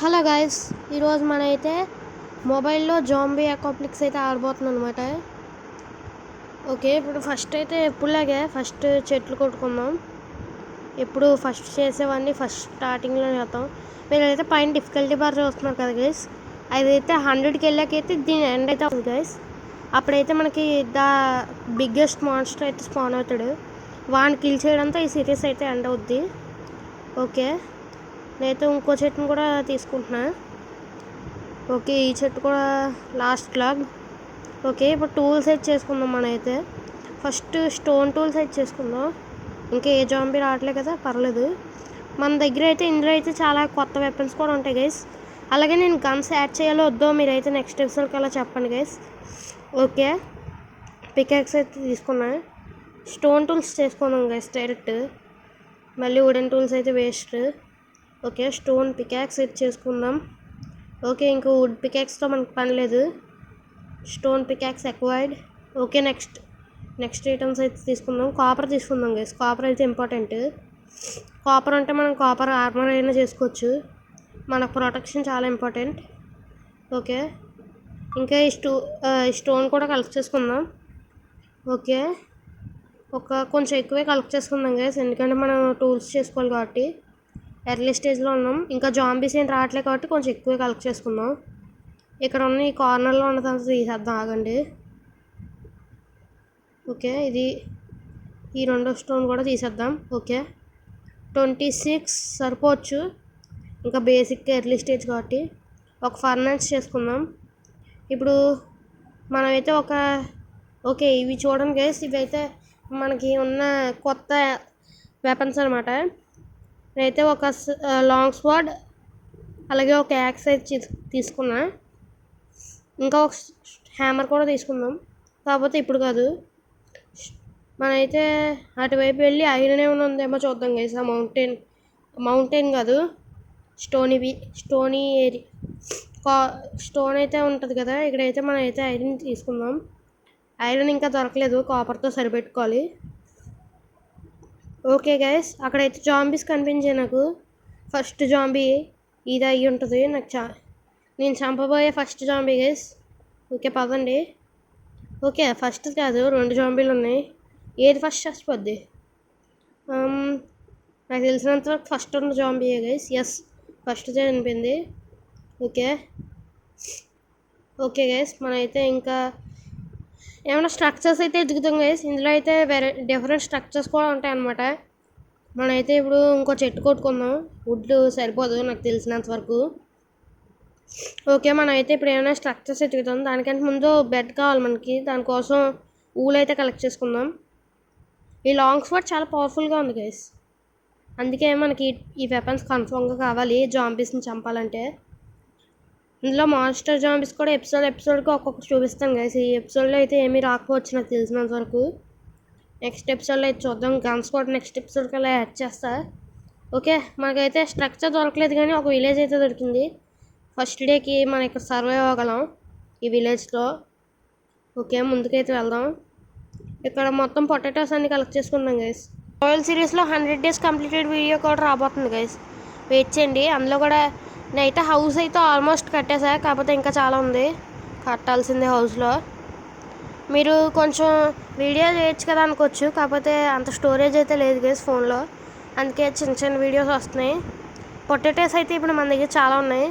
Hello guys, ఈరోజు మన అయితే మొబైల్లో జాంబీ అకాప్లిక్స్ అయితే ఆడబోతున్నాం అనమాట. ఓకే, ఇప్పుడు ఫస్ట్ అయితే ఎప్పుడులాగే ఫస్ట్ చెట్లు కొట్టుకుందాం. ఇప్పుడు ఫస్ట్ చేసేవన్నీ ఫస్ట్ స్టార్టింగ్లో చేద్దాం. మీరైతే పైన డిఫికల్టీ బార్ చూస్తున్నారు కదా గైస్, అదైతే 100కి వెళ్ళాకైతే దీని ఎండ్ అయితే అవుతుంది గైస్. అప్పుడైతే మనకి ద బిగ్గెస్ట్ మాన్స్టర్ అయితే స్పాన్ అవుతాడు. వాడిని కిల్ చేయడంతో ఈ సిరీస్ అయితే ఎండ్ అవుద్ది. ఓకే, నేనైతే ఇంకో చెట్టును కూడా తీసుకుంటున్నా. ఓకే, ఈ చెట్టు కూడా లాస్ట్ క్లాగ్. ఓకే, ఇప్పుడు టూల్స్ అయితే చేసుకుందాం. మనమైతే ఫస్ట్ స్టోన్ టూల్స్ అయితే చేసుకుందాం. ఇంకా ఏ జాంబీ రావట్లే కదా, పర్లేదు. మన దగ్గర అయితే ఇందులో అయితే చాలా కొత్త వెపన్స్ కూడా ఉంటాయి గైస్. అలాగే నేను గన్స్ యాడ్ చేయాలో వద్దో మీరైతే నెక్స్ట్ ఎపిసోడ్కి అలా చెప్పండి గైస్. ఓకే, పికాక్స్ అయితే తీసుకున్నా. స్టోన్ టూల్స్ చేసుకుందాం గైస్ డైరెక్ట్. మళ్ళీ వుడెన్ టూల్స్ అయితే వేస్ట్. ఓకే, స్టోన్ పికాక్స్ అయితే చేసుకుందాం. ఓకే, ఇంకో వుడ్ పికాక్స్తో మనకు పని లేదు. Stone peacocks acquired. Okay, next items అయితే తీసుకుందాం. కాపర్ తీసుకుందాం గైస్, కాపర్ అయితే ఇంపార్టెంట్. కాపర్ అంటే మనం కాపర్ ఆర్మర్ అయినా చేసుకోవచ్చు. మన ప్రొటెక్షన్ చాలా ఇంపార్టెంట్. ఓకే, ఇంకా ఈ స్టోన్ కూడా కలెక్ట్ చేసుకుందాం. ఓకే, కొంచెం ఎక్కువే కలెక్ట్ చేసుకుందాం గైస్, ఎందుకంటే మనం టూల్స్ చేసుకోవాలి కాబట్టి. ఎర్లీ స్టేజ్లో ఉన్నాం, ఇంకా జాంబీస్ ఏం రావట్లేదు కాబట్టి కొంచెం ఎక్కువ కలెక్ట్ చేసుకుందాం. ఇక్కడ ఉన్న ఈ కార్నర్లో ఉన్నదంతా తీసేద్దాం, ఆగండి. ఓకే, ఈ రెండో స్టోన్ కూడా తీసేద్దాం. ఓకే, 26 సరిపోవచ్చు, ఇంకా బేసిక్ ఎర్లీ స్టేజ్ కాబట్టి. ఒక ఫర్నాన్స్ చేసుకుందాం. ఇప్పుడు మనమైతే ఓకే, ఇవి చూడండి గైస్, ఇవి అయితే మనకి ఉన్న కొత్త వెపన్స్ అనమాట. నేనైతే ఒక లాంగ్ స్వాడ్ అలాగే ఒక యాక్స్ అయితే తీసుకున్నా. ఇంకా ఒక హ్యామర్ కూడా తీసుకుందాం, కాకపోతే ఇప్పుడు కాదు. మనమైతే అటువైపు వెళ్ళి ఐరన్ ఏమైనా ఉందేమో చూద్దాం గైస్. ఆ మౌంటైన్ కాదు, స్టోనీ ఏరియా, స్టోన్ అయితే ఉంటుంది కదా, ఇక్కడైతే మనం అయితే ఐరన్ తీసుకుందాం. ఐరన్ ఇంకా దొరకలేదు, కాపర్తో సరిపెట్టుకోవాలి. ఓకే గైస్, అక్కడైతే జాంబీస్ కనిపించాయి నాకు. ఫస్ట్ జాంబీ ఇది అయ్యి ఉంటుంది నేను చంపబోయే ఫస్ట్ జాంబీ గైస్. ఓకే, పదండి. ఓకే, ఫస్ట్ కాదు, 2 జాంబీలు ఉన్నాయి. ఏది ఫస్ట్ చచ్చిపోద్ది? నాకు తెలిసినంత వరకు ఫస్ట్ ఉన్న జాంబీయే గైస్. ఎస్, ఫస్ట్ చనిపోయింది. ఓకే గైస్, మనమైతే ఇంకా ఏమైనా స్ట్రక్చర్స్ అయితే ఎదుగుతాం గైస్. ఇందులో అయితే డిఫరెంట్ స్ట్రక్చర్స్ కూడా ఉంటాయి అన్నమాట. మనమైతే ఇప్పుడు ఇంకో చెట్టు కొట్టుకుందాం. వుడ్ సరిపోదు నాకు తెలిసినంత వరకు. ఓకే, మనమైతే ఇప్పుడు ఏమైనా స్ట్రక్చర్స్ ఎదుగుతాం. దానికంటే ముందు బెడ్ కావాలి మనకి, దానికోసం ఊలు అయితే కలెక్ట్ చేసుకుందాం. ఈ లాంగ్ స్వాడ్ చాలా పవర్ఫుల్గా ఉంది గైస్, అందుకే మనకి ఈ వెపన్స్ కన్ఫర్మ్గా కావాలి జాంబీస్ని చంపాలంటే. ఇందులో మాన్స్టర్ జాంబీస్ కూడా ఎపిసోడ్కి ఒక్కొక్కటి చూపిస్తాను గైస్. ఈ ఎపిసోడ్లో అయితే ఏమీ రాకపోవచ్చు నాకు తెలిసినంత వరకు. నెక్స్ట్ ఎపిసోడ్లో అయితే చూద్దాం. గన్స్ కూడా నెక్స్ట్ ఎపిసోడ్కి అలా యాడ్ చేస్తా. ఓకే, మనకైతే స్ట్రక్చర్ దొరకలేదు కానీ ఒక విలేజ్ అయితే దొరికింది. ఫస్ట్ డేకి మనం ఇక్కడ సర్వైవ్ అవ్వగలం ఈ విలేజ్లో. ఓకే, ముందుకైతే వెళ్దాం. ఇక్కడ మొత్తం పొటాటోస్ అన్ని కలెక్ట్ చేసుకుందాం గైస్. రాయల్ సిరీస్లో 100 days కంప్లీటెడ్ వీడియో కూడా రాబోతుంది గైస్, వెయిట్ చేయండి. అందులో కూడా నేనైతే హౌస్ అయితే ఆల్మోస్ట్ కట్టేసా, కాకపోతే ఇంకా చాలా ఉంది కట్టాల్సిందే హౌస్లో. మీరు కొంచెం వీడియో చేయొచ్చు కదా అనుకోవచ్చు, కాకపోతే అంత స్టోరేజ్ అయితే లేదు గైస్ ఫోన్లో, అందుకే చిన్న వీడియోస్ వస్తున్నాయి. పొటాటోస్ అయితే ఇప్పుడు మన దగ్గర చాలా ఉన్నాయి.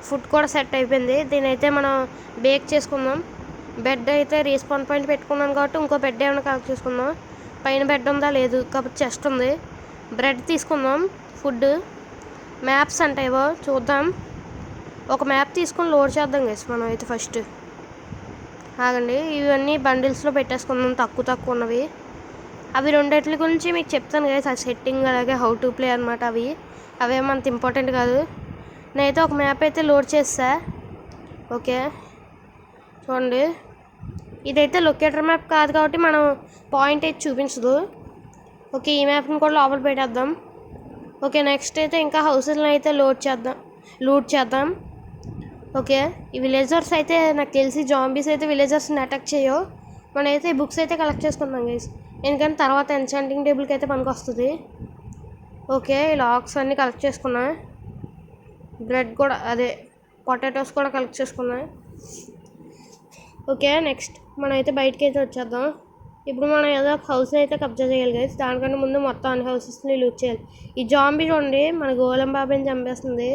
ఫుడ్ కూడా సెట్ అయిపోయింది. దీని అయితే మనం బేక్ చేసుకుందాం. బెడ్ అయితే రీస్పాన్ పాయింట్ పెట్టుకున్నాను కాబట్టి ఇంకో బెడ్ ఏమైనా కలెక్ట్ చేసుకుందాం. పైన బెడ్ ఉందా లేదు, కాకపోతే చెస్ట్ ఉంది. బ్రెడ్ తీసుకుందాం. ఫుడ్ మ్యాప్స్ అంటాయేవో చూద్దాం. ఒక మ్యాప్ తీసుకొని లోడ్ చేద్దాం గైస్ మనం అయితే ఫస్ట్. ఆగండి, ఇవన్నీ బండిల్స్లో పెట్టేసుకుందాం, తక్కువ ఉన్నవి. అవి రెండిట్ల గురించి మీకు చెప్తాను గైస్, ఆ సెట్టింగ్ అలాగే హౌ టు ప్లే అనమాట. అవేమంత ఇంపార్టెంట్ కాదు. నేనైతే ఒక మ్యాప్ అయితే లోడ్ చేస్తా. ఓకే, చూడండి, ఇదైతే లొకేటర్ మ్యాప్ కాదు కాబట్టి మనం పాయింట్ అయితే చూపించదు. ఓకే, ఈ మ్యాప్ని కూడా లోపల పెట్టేద్దాం. ఓకే, నెక్స్ట్ అయితే ఇంకా హౌసెస్ని అయితే లూట్ చేద్దాం. ఓకే, ఈ విలేజర్స్ అయితే నాకు తెలిసి జాంబీస్ అయితే విలేజర్స్ని అటాక్ చేయవు. మనమైతే ఈ బుక్స్ అయితే కలెక్ట్ చేసుకుందాం గైస్, ఎందుకంటే తర్వాత ఎన్చాంటింగ్ టేబుల్కి అయితే పనికి వస్తుంది. ఓకే, ఈ లాక్స్ అన్నీ కలెక్ట్ చేసుకున్నా. బ్రెడ్ కూడా అదే పొటాటోస్ కూడా కలెక్ట్ చేసుకున్నాం. ఓకే, నెక్స్ట్ మనం అయితే బయటకి అయితే వచ్చేద్దాం. ఇప్పుడు మనం ఏదో ఒక హౌస్ని అయితే కబ్జా చేయాలి గైస్. దానికంటే ముందు మొత్తం అన్ని హౌసెస్ని లూట్ చేయాలి. ఈ జాంబీ చూడండి మన గోలం బాబాయ్ని చంపేస్తుంది.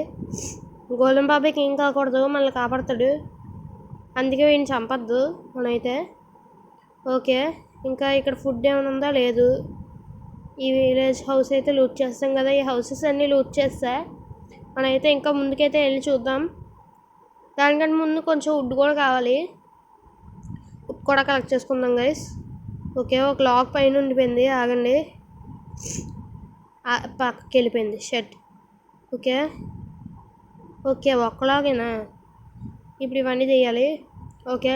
గోలం బాబాయ్కి ఏం కాకూడదు, మనల్ని కాపాడుతాడు, అందుకే వీడిని చంపద్దు మనమైతే. ఓకే, ఇంకా ఇక్కడ ఫుడ్ ఏమైనా ఉందా? లేదు. ఈ విలేజ్ హౌస్ అయితే లూట్ చేస్తాం కదా. ఈ హౌసెస్ అన్నీ లూట్ చేస్తే మనమైతే ఇంకా ముందుకైతే వెళ్ళి చూద్దాం. దానికంటే ముందు కొంచెం వుడ్ కూడా కావాలి, వుడ్ కూడా కలెక్ట్ చేసుకుందాం గైస్. ఓకే, ఒక లాక్ పైన ఉండిపోయింది, ఆగండి. పక్కకి వెళ్ళిపోయింది షర్ట్. Okay okay, ఒక్కలాగేనా? ఇప్పుడు ఇవన్నీ చేయాలి. ఓకే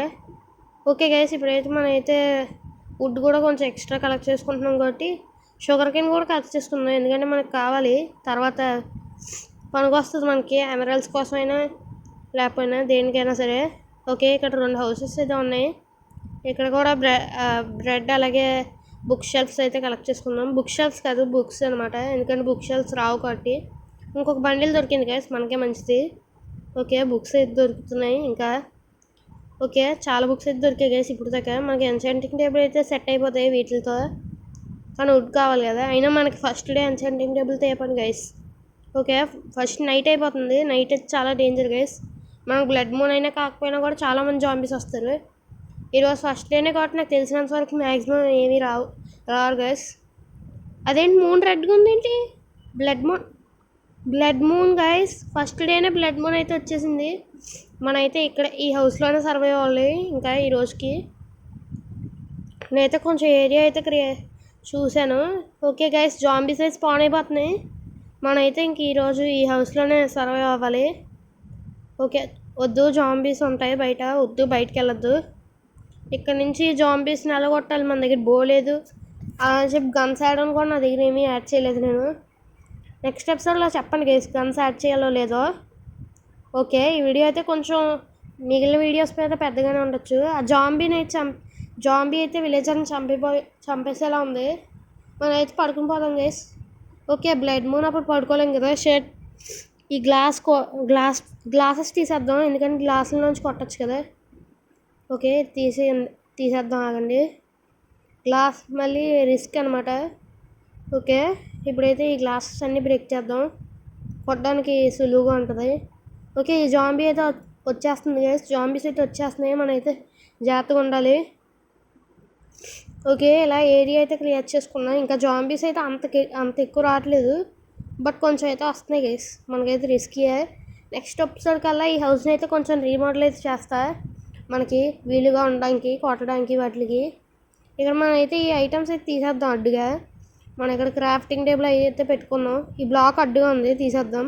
ఓకే గైస్, ఇప్పుడైతే మనమైతే వుడ్ కూడా కొంచెం ఎక్స్ట్రా కలెక్ట్ చేసుకుంటున్నాం కాబట్టి షుగర్ కేన్ కూడా కలెక్ట్ చేసుకుందాం. ఎందుకంటే మనకు కావాలి, తర్వాత పనికి వస్తుంది మనకి, ఎమరాల్డ్స్ కోసమైనా లేకపోయినా దేనికైనా సరే. ఓకే, ఇక్కడ 2 హౌసెస్ అయితే ఉన్నాయి. ఇక్కడ కూడా బ్రెడ్ అలాగే బుక్ షెల్ఫ్స్ అయితే కలెక్ట్ చేసుకుందాం. బుక్ షెల్ఫ్స్ కాదు, బుక్స్ అనమాట, ఎందుకంటే బుక్ షెల్ఫ్స్ రావు కాబట్టి. ఇంకొక బండిల్ దొరికింది గైస్, మనకే మంచిది. ఓకే, బుక్స్ అయితే దొరుకుతున్నాయి ఇంకా. ఓకే, చాలా బుక్స్ అయితే దొరికాయి గైస్ ఇప్పుడు దాకా. మనకి ఎన్చాంటింగ్ టేబుల్ అయితే సెట్ అయిపోతాయి వీటితో, కానీ వుడ్ కావాలి కదా. అయినా మనకి ఫస్ట్ డే ఎన్చాంటింగ్ టేబుల్ తేపండి గైస్. ఓకే, ఫస్ట్ నైట్ అయిపోతుంది. నైట్ అయితే చాలా డేంజర్ గైస్. మనకు బ్లడ్ మూన్ అయినా కాకపోయినా కూడా చాలామంది జాంబీస్ వస్తారు. ఈరోజు ఫస్ట్ డేనే కాబట్టి నాకు తెలిసినంత వరకు మ్యాక్సిమం ఏమీ రారు గైస్. అదేంటి మూన్ రెడ్గా ఉందేంటి? బ్లడ్ మూన్ గైస్, ఫస్ట్ డేనే బ్లడ్ మూన్ అయితే వచ్చేసింది. మనమైతే ఇక్కడ ఈ హౌస్లోనే సర్వైవ్ అవ్వాలి ఇంకా ఈ రోజుకి. నేనైతే కొంచెం ఏరియా అయితే చూశాను. ఓకే గైస్, జాంబీస్ అయితే స్పాన్ అయిపోతున్నాయి. మనమైతే ఇంక ఈరోజు ఈ హౌస్లోనే సర్వైవ్ అవ్వాలి. ఓకే, వద్దు జాంబీస్ ఉంటాయి బయట, వద్దు బయటికి వెళ్ళొద్దు. ఇక్కడ నుంచి జాంబీస్ని ఎలాగొట్టాలి, మన దగ్గర బోలేదు అని చెప్పి గన్స్ యాడ్ కూడా నా దగ్గర ఏమీ యాడ్ చేయలేదు నేను. నెక్స్ట్ ఎపిసోడ్లో చెప్పండి గైస్ గన్స్ యాడ్ చేయాలో లేదో. ఓకే, ఈ వీడియో అయితే కొంచెం మిగిలిన వీడియోస్ మీద పెద్దగానే ఉండొచ్చు. ఆ జాంబీ అయితే విలేజర్ని చంపేసేలా ఉంది. మనం అయితే పడుకుని పోదాం గైస్. ఓకే, బ్లడ్ మూన్ అప్పుడు పడుకోలేం కదా. షర్ట్ ఈ గ్లాసెస్ తీసేద్దాం, ఎందుకంటే గ్లాసుల నుంచి కొట్టచ్చు కదా. ఓకే, తీసేద్దాం, ఆగండి. గ్లాస్ మళ్ళీ రిస్క్ అనమాట. ఓకే, ఇప్పుడైతే ఈ గ్లాసెస్ అన్నీ బ్రేక్ చేద్దాం, కొట్టడానికి సులువుగా ఉంటుంది. ఓకే, ఈ జాంబీ అయితే వచ్చేస్తుంది గైస్. జాంబీస్ అయితే వచ్చేస్తున్నాయి, మనమైతే జాగ్రత్తగా ఉండాలి. ఓకే, ఇలా ఏరియా అయితే క్లియర్ చేసుకున్నాం. ఇంకా జాంబీస్ అయితే అంత ఎక్కువ రావట్లేదు, బట్ కొంచెం అయితే వస్తున్నాయి గైస్. మనకైతే రిస్కీయే. నెక్స్ట్ ఎపిసోడ్ కల్లా ఈ హౌస్ని అయితే కొంచెం రీమోడల్ అయితే చేస్తా, మనకి వీలుగా ఉండడానికి, కొట్టడానికి వాటికి. ఇక్కడ మనమైతే ఈ ఐటమ్స్ అయితే తీసేద్దాం అడ్డుగా. మనం ఇక్కడ క్రాఫ్టింగ్ టేబుల్ అయితే పెట్టుకున్నాం. ఈ బ్లాక్ అడ్డుగా ఉంది, తీసేద్దాం.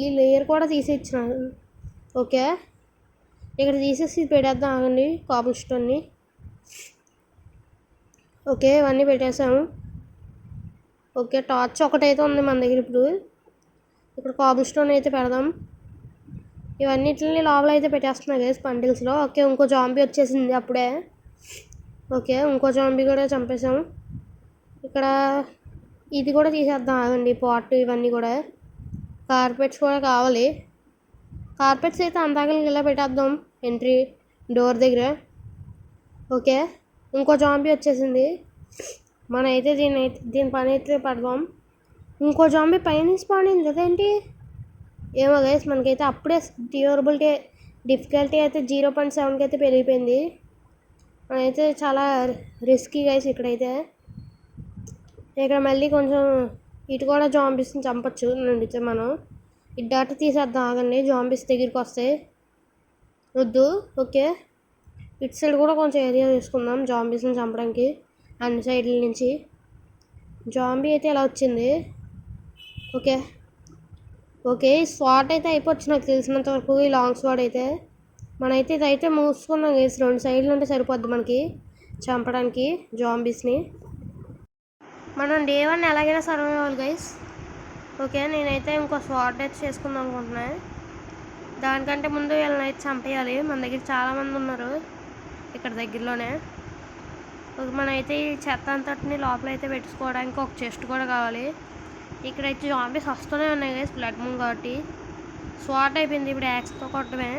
ఈ లేయర్ కూడా తీసేచ్చినాను. ఓకే, ఇక్కడ తీసేసి పెట్టేద్దాం, ఆగండి. కాబుల్ స్టోన్ని. ఓకే, ఇవన్నీ పెట్టేసాము. ఓకే, టార్చ్ ఒకటైతే ఉంది మన దగ్గర. ఇప్పుడు ఇక్కడ కాబుల్ స్టోన్ అయితే పెడదాం. ఇవన్నిటిని లోపల అయితే పెట్టేస్తున్నాయి గైస్ బండిల్స్లో. ఓకే, ఇంకో జాంబీ వచ్చేసింది అప్పుడే. ఓకే, ఇంకో జాంబీ కూడా చంపేసాము. ఇక్కడ ఇది కూడా తీసేద్దాం, ఆగండి. పాట్ ఇవన్నీ కూడా, కార్పెట్స్ కూడా కావాలి. కార్పెట్స్ అయితే అంతాకలికి ఇలా పెట్టేద్దాం ఎంట్రీ డోర్ దగ్గర. ఓకే, ఇంకో జాంబీ వచ్చేసింది. మనమైతే దీని పని అయితే పడదాం. ఇంకో జాంబీ పైన స్పాన్ అయింది కదేంటి, ఏమో గైస్. మనకైతే అప్పుడే డిఫికల్టీ అయితే 0.7కి అయితే పెరిగిపోయింది. మనమైతే చాలా రిస్కీ గైస్ ఇక్కడైతే. ఇక్కడ మళ్ళీ కొంచెం ఇటు కూడా జాంబీస్ని చంపచ్చు నుండితే మనం. ఇటు డాటా తీసేద్దాం, ఆగండి. జాంబీస్ దగ్గరికి వస్తాయి, వద్దు. ఓకే, ఇటు సైడ్ కూడా కొంచెం ఏరియా తీసుకుందాం జాంబీస్ని చంపడానికి. అన్ని సైడ్ల నుంచి జాంబీ అయితే ఇలా వచ్చింది. ఓకే ఓకే, ఈ స్వాట్ అయితే అయిపోవచ్చు నాకు తెలిసినంత వరకు. ఈ లాంగ్ స్వాట్ అయితే మనమైతే ఇదైతే మూసుకున్నాం గైస్. 2 సైడ్లు ఉంటే సరిపోద్ది మనకి చంపడానికి జాంబీస్ని. మనం డే 1 ఎలాగైనా సర్వైవ్ అవ్వాలి గైస్. ఓకే, నేనైతే ఇంకో స్వాట్ అయితే చేసుకుందాం అనుకుంటున్నాను. దానికంటే ముందు వీళ్ళని అయితే చంపేయాలి. మన దగ్గర చాలామంది ఉన్నారు ఇక్కడ దగ్గరలోనే. మనమైతే ఈ చెత్త అంతటిని లోపల అయితే పెట్టుకోవడానికి ఒక చెస్ట్ కూడా కావాలి. ఇక్కడైతే జాంబీస్ వస్తూనే ఉన్నాయి గైస్ బ్లడ్ మూన్ కాబట్టి. స్వాట్ అయిపోయింది, ఇప్పుడు యాక్స్తో కొట్టడమే.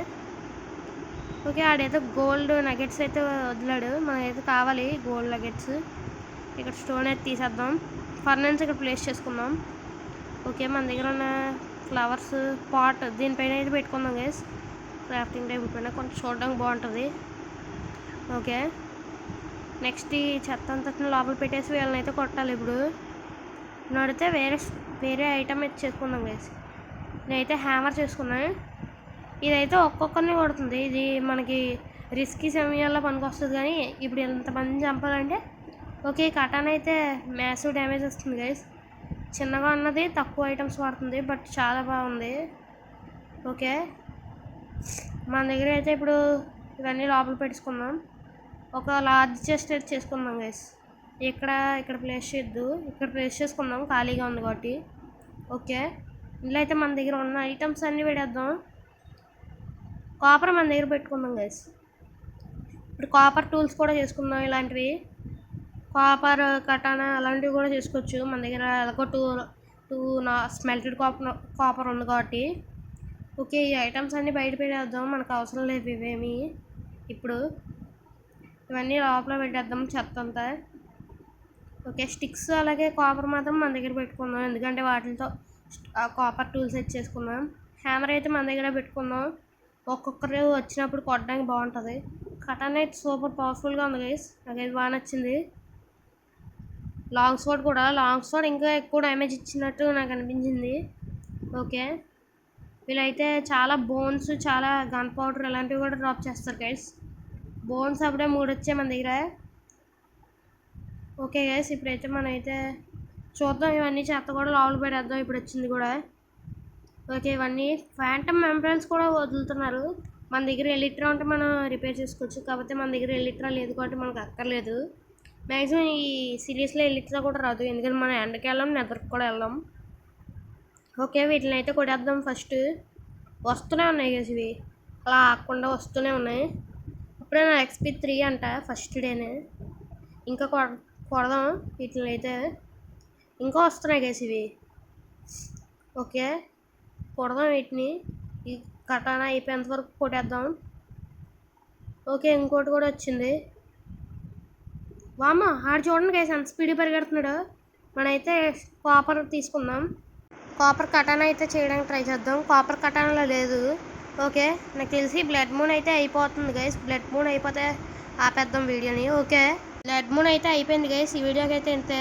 ఓకే, ఆడైతే గోల్డ్ నగెట్స్ అయితే వదిలాడు, మనకైతే కావాలి గోల్డ్ నగెట్స్. ఇక్కడ స్టోన్ అయితే తీసేద్దాం, ఫర్నెన్స్ ఇక్కడ ప్లేస్ చేసుకుందాం. ఓకే, మన దగ్గర ఉన్న ఫ్లవర్స్ పాట్ దీనిపైన అయితే పెట్టుకుందాం గైస్. క్రాఫ్టింగ్ టేబుల్ పైన కొంచెం చూడడానికి బాగుంటుంది. ఓకే, నెక్స్ట్ ఈ చెత్త అంతటిని లోపల పెట్టేసి వీళ్ళని అయితే కొట్టాలి. ఇప్పుడు నడితే వేరే ఐటమ్ అయితే చేసుకుందాం గైస్. నేనైతే హ్యామర్ చేసుకున్నాను. ఇదైతే ఒక్కొక్కరిని కొడుతుంది, ఇది మనకి రిస్కీ సమయాల్లో పనికి వస్తుంది. కానీ ఇప్పుడు ఎంతమంది చంపాలంటే ఓకే, కటాన్ అయితే మ్యాసివ్ డ్యామేజ్ వస్తుంది గైస్. చిన్నగా ఉన్నది, తక్కువ ఐటమ్స్ పడుతుంది, బట్ చాలా బాగుంది. ఓకే, మన దగ్గర అయితే ఇప్పుడు ఇవన్నీ లోపల పెట్టుకుందాం. ఒక లార్జ్ చెస్ట్ అయితే చేసుకుందాం గైస్. ఇక్కడ ప్లేస్ చేయొద్దు, ఇక్కడ ప్లేస్ చేసుకుందాం, ఖాళీగా ఉంది కాబట్టి. ఓకే, ఇందులో అయితే మన దగ్గర ఉన్న ఐటమ్స్ అన్నీ పెట్టేద్దాం. కాపర్ మన దగ్గర పెట్టుకుందాం గైస్. ఇప్పుడు కాపర్ టూల్స్ కూడా చేసుకుందాం. ఇలాంటివి కాపర్ కటానా అలాంటివి కూడా చేసుకోవచ్చు. మన దగ్గర ఎలాగో టూ స్మెల్టెడ్ కాపర్ ఉంది కాబట్టి. ఓకే, ఈ ఐటమ్స్ అన్నీ బయట పెట్టేద్దాం, మనకు అవసరం లేదు ఇవేమి. ఇప్పుడు ఇవన్నీ లోపల పెట్టేద్దాం చెత్త అంతా. ఓకే, స్టిక్స్ అలాగే కాపర్ మాత్రం మన దగ్గర పెట్టుకుందాం, ఎందుకంటే వాటితో కాపర్ టూల్స్ సెట్ చేసుకుందాం. హ్యామర్ అయితే మన దగ్గర పెట్టుకుందాం, ఒక్కొక్కరు వచ్చినప్పుడు కొట్టడానికి బాగుంటుంది. కటానా అయితే సూపర్ పవర్ఫుల్గా ఉంది గైస్, నాకైతే బాగా నచ్చింది. లాంగ్ స్వర్డ్ ఇంకా ఎక్కువ డ్యామేజ్ ఇచ్చినట్టు నాకు అనిపించింది. ఓకే, వీళ్ళైతే చాలా బోన్స్, చాలా గన్ పౌడర్ ఇలాంటివి కూడా డ్రాప్ చేస్తారు గైస్. బోన్స్ అప్పుడే 3 వచ్చాయి మన దగ్గర. ఓకే గైస్, ఇప్పుడైతే మనమైతే చూద్దాం, ఇవన్నీ చెత్త కూడా లోపల పెట్టేద్దాం. ఇప్పుడు వచ్చింది కూడా. ఓకే, ఇవన్నీ ఫ్యాంటమ్ మెంబ్రెన్స్ కూడా వదులుతున్నారు. మన దగ్గర ఎలిట్రా ఉంటే మనం రిపేర్ చేసుకోవచ్చు, కాకపోతే మన దగ్గర ఎలిట్రా లేదు కాబట్టి మనకు అక్కర్లేదు. మ్యాక్సిమం ఈ సిరీస్లో ఎలిట్రా కూడా రాదు, ఎందుకంటే మనం ఎండకి వెళ్ళాం, నెదర్కి కూడా వెళ్దాం. ఓకే, వీటిని అయితే కొట్టేద్దాం. ఫస్ట్ వస్తూనే ఉన్నాయి గైస్, ఇవి అలా ఆకుండా వస్తూనే ఉన్నాయి. ఇప్పుడే నా XP 3 అంట, ఫస్ట్ డేనే. ఇంకా కొడదాం వీటిని అయితే, ఇంకా వస్తున్నాయి గైస్ ఇవి. ఓకే, కొడదాం వీటిని, ఈ కటానా అయిపోయేంత వరకు కొట్టేద్దాం. ఓకే, ఇంకోటి కూడా వచ్చింది. వామ్మ, ఆడు చూడండి గైస్ ఎంత స్పీడ్ పరిగెడుతున్నాడు. మనమైతే కాపర్ తీసుకుందాం, కాపర్ కటానా అయితే చేయడానికి ట్రై చేద్దాం. కాపర్ కటానాలో లేదు. ఓకే, నాకు తెలిసి బ్లడ్ మూన్ అయితే అయిపోతుంది గైస్. బ్లడ్ మూన్ అయిపోతే ఆపేద్దాం వీడియోని. ఓకే, బ్లడ్ మూన్ అయితే అయిపోయింది గైస్, ఈ వీడియోకి అయితే ఇంతే.